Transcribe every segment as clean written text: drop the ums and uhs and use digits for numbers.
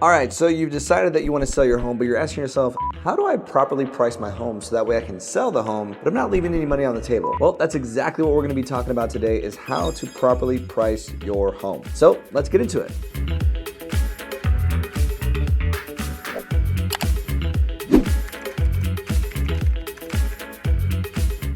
All right, so you've decided that you want to sell your home, but you're asking yourself, how do I properly price my home so that way I can sell the home, but I'm not leaving any money on the table? Well, that's exactly what we're going to be talking about today, is how to properly price your home. So let's get into it.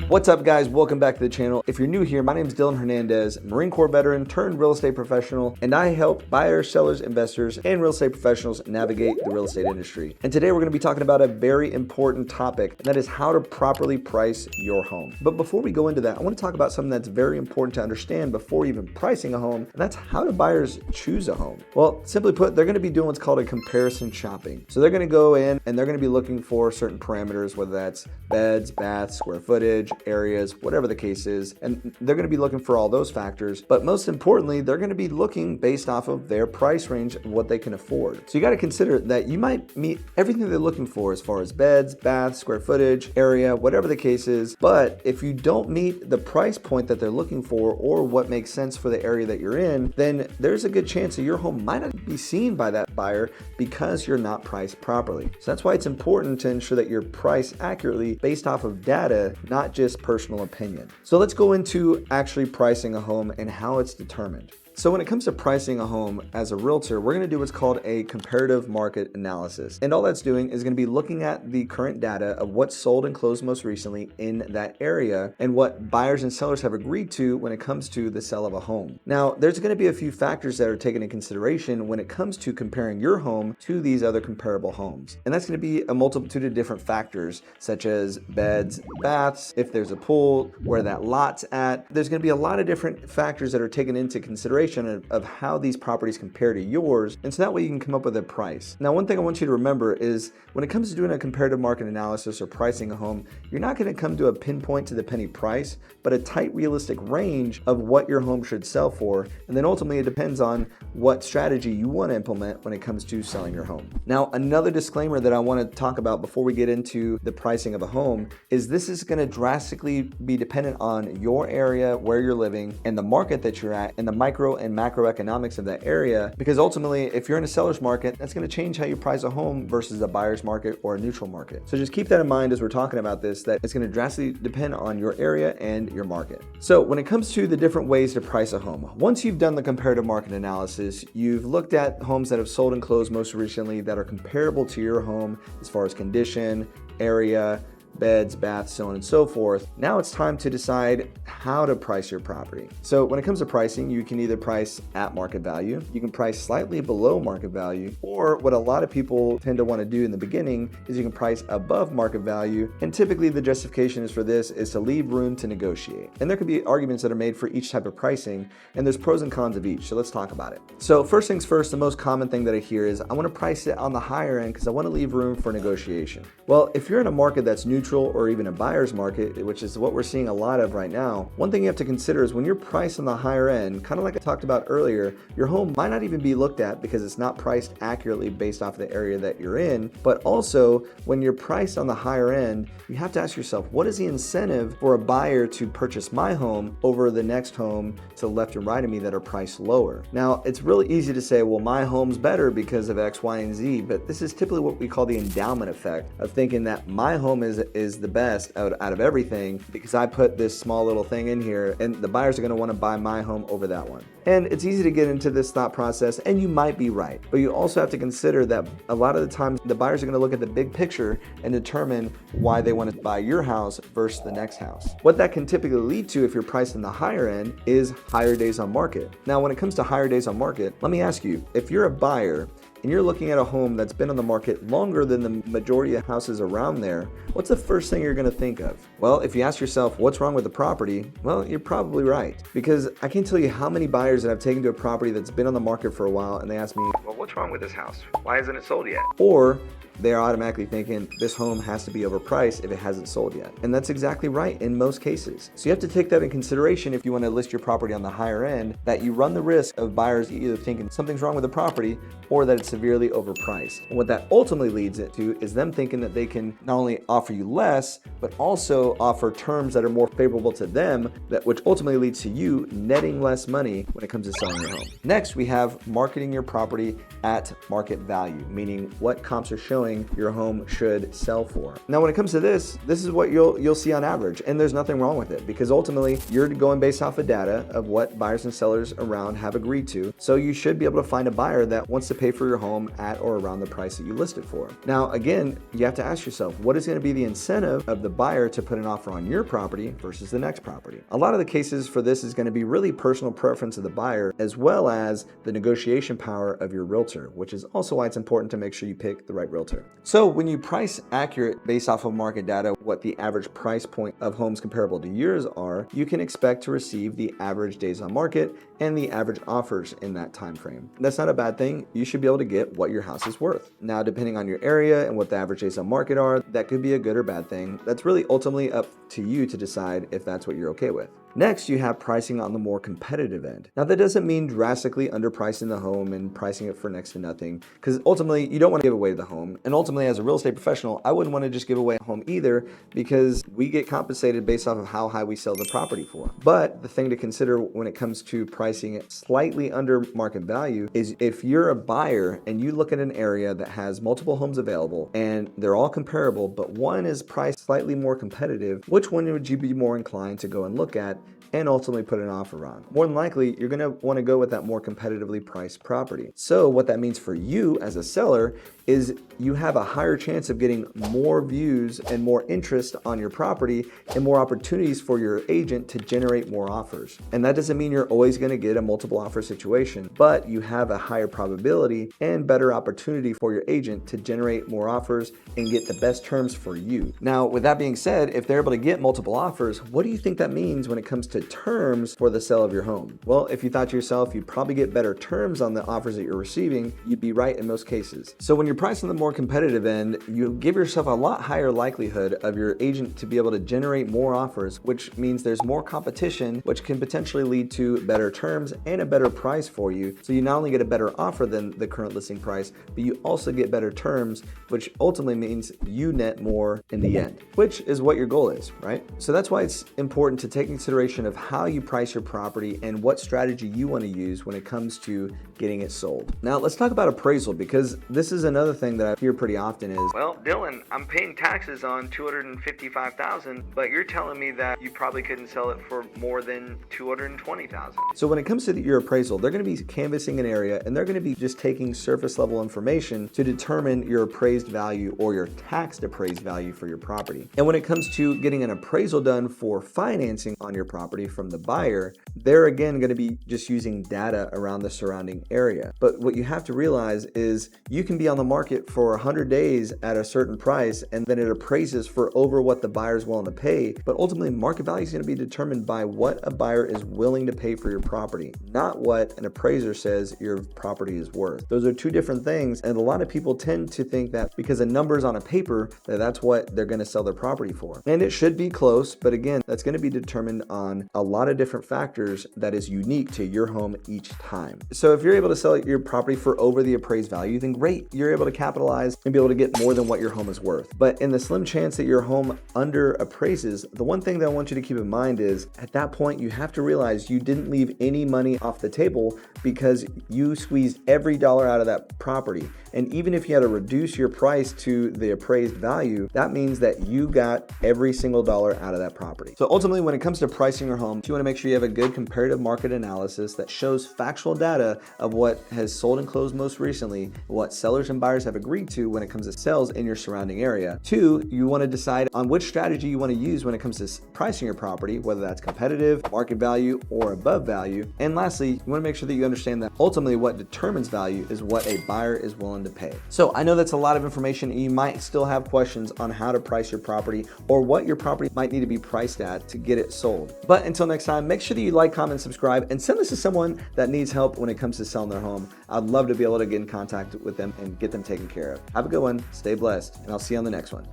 What's up, guys? Welcome back to the channel. If you're new here, my name is Dylan Hernandez, Marine Corps veteran turned real estate professional, and I help buyers, sellers, investors, and real estate professionals navigate the real estate industry. And today we're going to be talking about a very important topic, and that is how to properly price your home. But before we go into that, I want to talk about something that's very important to understand before even pricing a home, and that's how do buyers choose a home? Well, simply put, they're going to be doing what's called a comparison shopping. So they're going to go in and they're going to be looking for certain parameters, whether that's beds, baths, square footage, areas, whatever the case is, and they're going to be looking for all those factors. But most importantly, they're going to be looking based off of their price range of what they can afford. So you got to consider that you might meet everything they're looking for as far as beds, baths, square footage, area, whatever the case is. But if you don't meet the price point that they're looking for or what makes sense for the area that you're in, then there's a good chance that your home might not be seen by that buyer because you're not priced properly. So that's why it's important to ensure that you're priced accurately based off of data, not just personal opinion. So let's go into actually pricing a home and how it's determined. So when it comes to pricing a home as a realtor, we're going to do what's called a comparative market analysis. And all that's doing is going to be looking at the current data of what's sold and closed most recently in that area and what buyers and sellers have agreed to when it comes to the sale of a home. Now, there's going to be a few factors that are taken into consideration when it comes to comparing your home to these other comparable homes. And that's going to be a multitude of different factors, such as beds, baths, if there's a pool, where that lot's at. There's going to be a lot of different factors that are taken into consideration of how these properties compare to yours, and so that way you can come up with a price. Now, one thing I want you to remember is when it comes to doing a comparative market analysis or pricing a home, you're not going to come to a pinpoint to the penny price, but a tight realistic range of what your home should sell for, and then ultimately it depends on what strategy you want to implement when it comes to selling your home. Now, another disclaimer that I want to talk about before we get into the pricing of a home is this is going to drastically be dependent on your area, where you're living, and the market that you're at, and the micro and macroeconomics of that area, because ultimately if you're in a seller's market, that's going to change how you price a home versus a buyer's market or a neutral market. So just keep that in mind as we're talking about this, that it's going to drastically depend on your area and your market. So when it comes to the different ways to price a home, once you've done the comparative market analysis, you've looked at homes that have sold and closed most recently that are comparable to your home as far as condition, area, beds, baths, so on and so forth. Now it's time to decide how to price your property. So when it comes to pricing, you can either price at market value, you can price slightly below market value, or what a lot of people tend to want to do in the beginning is you can price above market value. And typically the justification is for this is to leave room to negotiate. And there could be arguments that are made for each type of pricing, and there's pros and cons of each. So let's talk about it. So first things first, the most common thing that I hear is I want to price it on the higher end because I want to leave room for negotiation. Well, if you're in a market that's neutral or even a buyer's market, which is what we're seeing a lot of right now, one thing you have to consider is when you're priced on the higher end, kind of like I talked about earlier, your home might not even be looked at because it's not priced accurately based off the area that you're in. But also, when you're priced on the higher end, you have to ask yourself, what is the incentive for a buyer to purchase my home over the next home to the left and right of me that are priced lower? Now, it's really easy to say, well, my home's better because of X, Y, and Z, but this is typically what we call the endowment effect of thinking that my home is the best out of everything because I put this small little thing in here, and the buyers are going to want to buy my home over that one. And it's easy to get into this thought process, and you might be right, but you also have to consider that a lot of the times the buyers are going to look at the big picture and determine why they want to buy your house versus the next house. What that can typically lead to if you're priced in the higher end is higher days on market. Now, when it comes to higher days on market, let me ask you, if you're a buyer and you're looking at a home that's been on the market longer than the majority of houses around there, what's the first thing you're going to think of? Well, if you ask yourself, what's wrong with the property? Well, you're probably right. Because I can't tell you how many buyers that I've taken to a property that's been on the market for a while and they ask me, well, what's wrong with this house? Why isn't it sold yet? Or they're automatically thinking this home has to be overpriced if it hasn't sold yet. And that's exactly right in most cases. So you have to take that in consideration if you want to list your property on the higher end, that you run the risk of buyers either thinking something's wrong with the property or that it's severely overpriced. And what that ultimately leads it to is them thinking that they can not only offer you less, but also offer terms that are more favorable to them, which ultimately leads to you netting less money when it comes to selling your home. Next, we have marketing your property at market value, meaning what comps are showing your home should sell for. Now, when it comes to this is what you'll see on average, and there's nothing wrong with it because ultimately you're going based off of data of what buyers and sellers around have agreed to. So you should be able to find a buyer that wants to pay for your home at or around the price that you listed for. Now, again, you have to ask yourself, what is going to be the incentive of the buyer to put an offer on your property versus the next property? A lot of the cases for this is going to be really personal preference of the buyer, as well as the negotiation power of your realtor, which is also why it's important to make sure you pick the right realtor. So when you price accurate based off of market data, what the average price point of homes comparable to yours are, you can expect to receive the average days on market and the average offers in that time frame. That's not a bad thing. You should be able to get what your house is worth. Now, depending on your area and what the average days on market are, that could be a good or bad thing. That's really ultimately up to you to decide if that's what you're okay with. Next, you have pricing on the more competitive end. Now, that doesn't mean drastically underpricing the home and pricing it for next to nothing, because ultimately you don't want to give away the home. And ultimately, as a real estate professional, I wouldn't want to just give away a home either, because we get compensated based off of how high we sell the property for. But the thing to consider when it comes to pricing it slightly under market value is if you're a buyer and you look at an area that has multiple homes available and they're all comparable, but one is priced slightly more competitive, which one would you be more inclined to go and look at and ultimately put an offer on? More than likely, you're going to want to go with that more competitively priced property. So what that means for you as a seller is you have a higher chance of getting more views and more interest on your property and more opportunities for your agent to generate more offers. And that doesn't mean you're always going to get a multiple offer situation, but you have a higher probability and better opportunity for your agent to generate more offers and get the best terms for you. Now, with that being said, if they're able to get multiple offers, what do you think that means when it comes to terms for the sale of your home? Well, if you thought to yourself you'd probably get better terms on the offers that you're receiving, you'd be right in most cases. So when you're priced on the more competitive end, you give yourself a lot higher likelihood of your agent to be able to generate more offers, which means there's more competition, which can potentially lead to better terms and a better price for you. So you not only get a better offer than the current listing price, but you also get better terms, which ultimately means you net more in the end, which is what your goal is, right? So that's why it's important to take consideration of how you price your property and what strategy you want to use when it comes to getting it sold. Now, let's talk about appraisal, because this is another thing that I hear pretty often is, well, Dylan, I'm paying taxes on $255,000, but you're telling me that you probably couldn't sell it for more than $220,000. So when it comes to your appraisal, they're going to be canvassing an area and they're going to be just taking surface level information to determine your appraised value or your taxed appraised value for your property. And when it comes to getting an appraisal done for financing on your property from the buyer, they're again going to be just using data around the surrounding area. But what you have to realize is you can be on the market for 100 days at a certain price and then it appraises for over what the buyer's willing to pay. But ultimately, market value is going to be determined by what a buyer is willing to pay for your property, not what an appraiser says your property is worth. Those are two different things. And a lot of people tend to think that because a number's on a paper, that's what they're going to sell their property for. And it should be close, but again, that's going to be determined on a lot of different factors that is unique to your home each time. So if you're able to sell your property for over the appraised value, then great, you're able to capitalize and be able to get more than what your home is worth. But in the slim chance that your home under appraises, the one thing that I want you to keep in mind is at that point, you have to realize you didn't leave any money off the table because you squeezed every dollar out of that property. And even if you had to reduce your price to the appraised value, that means that you got every single dollar out of that property. So ultimately, when it comes to pricing your home, you want to make sure you have a good comparative market analysis that shows factual data of what has sold and closed most recently, what sellers and buyers have agreed to when it comes to sales in your surrounding area. Two, you want to decide on which strategy you want to use when it comes to pricing your property, whether that's competitive, market value, or above value. And lastly, you want to make sure that you understand that ultimately what determines value is what a buyer is willing to pay. So I know that's a lot of information and you might still have questions on how to price your property or what your property might need to be priced at to get it sold. But until next time, make sure that you like, comment, subscribe, and send this to someone that needs help when it comes to selling their home. I'd love to be able to get in contact with them and get them taken care of. Have a good one, stay blessed, and I'll see you on the next one.